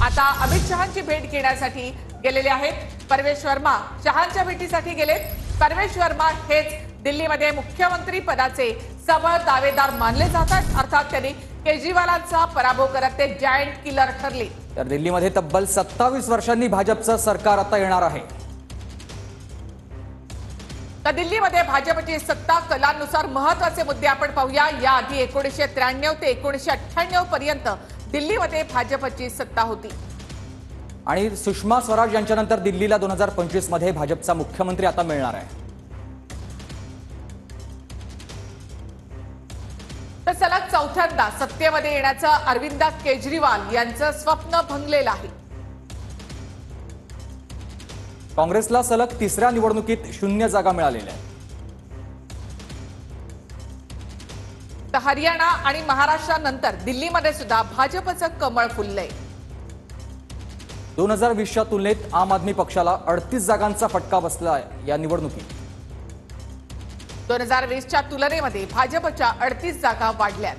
आता अमित शहांची भेट घेण्यासाठी गेलेले आहेत। परवेश वर्मा शहांच्या भेटीसाठी गेलेत। परवेश वर्मा हेच दिल्लीमध्ये मुख्यमंत्री पदाचे सबळ दावेदार मानले जातात। अर्थात त्यांनी केजरीवालांचा पराभव करत ते जायंट किलर ठरले। तर दिल्लीमध्ये तब्बल 27 वर्षांनी भाजपचं सरकार आता येणार आहे। तर दिल्लीमध्ये भाजपची सत्ता कलानुसार महत्त्वाचे मुद्दे आपण पाहूया। याआधी 1993 ते 1998 पर्यंत दिल्लीमध्ये भाजपची सत्ता होती आणि सुषमा स्वराज यांच्यानंतर दिल्लीला 2025 मध्ये भाजपचा मुख्यमंत्री आता मिळणार आहे। तर सलग चौथ्यांदा सत्तेमध्ये येण्याचं अरविंद केजरीवाल यांचं स्वप्न भंगलेलं आहे। काँग्रेसला सलग तिसऱ्या निवडणुकीत 0 जागा मिळालेल्या आहेत। तर हरियाणा आणि महाराष्ट्रानंतर दिल्लीमध्ये सुद्धा भाजपचं कमळ फुललंय। 2020च्या तुलनेत आम आदमी पक्षाला 38 जागांचा फटका बसला आहे या निवडणुकीत। 2020च्या तुलनेमध्ये भाजपच्या 38 जागा वाढल्यात।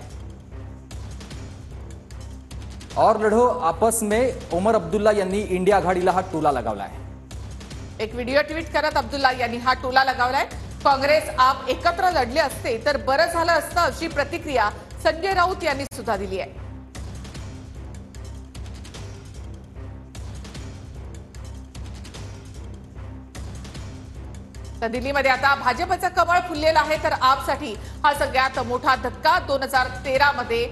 और लढो आपस में ओमर अब्दुल्ला यांनी इंडिया आघाडीला हा टोला लगावला आहे। एक व्हिडिओ ट्विट करत अब्दुल्ला यांनी हा टोला लगावलाय। काँग्रेस आप एकत्र लढले असते तर बरं झालं असतं अशी प्रतिक्रिया संजय राऊत यांनी सुद्धा दिली आहे। तर दिल्लीमध्ये आता भाजपचं कमळ फुललेलं आहे। तर आपसाठी हा सगळ्यात मोठा धक्का। 2013 मध्ये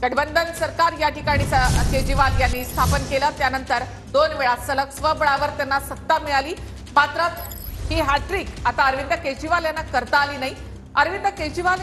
गठबंधन सरकार या ठिकाणी केजरीवाल यांनी स्थापन केलं। त्यानंतर 2 वेळा सलग स्वबळावर त्यांना सत्ता मिळाली। मात्र ही हॅट्रिक आता अरविंद केजरीवाल यांना करता आली नाही। अरविंद केजरीवाल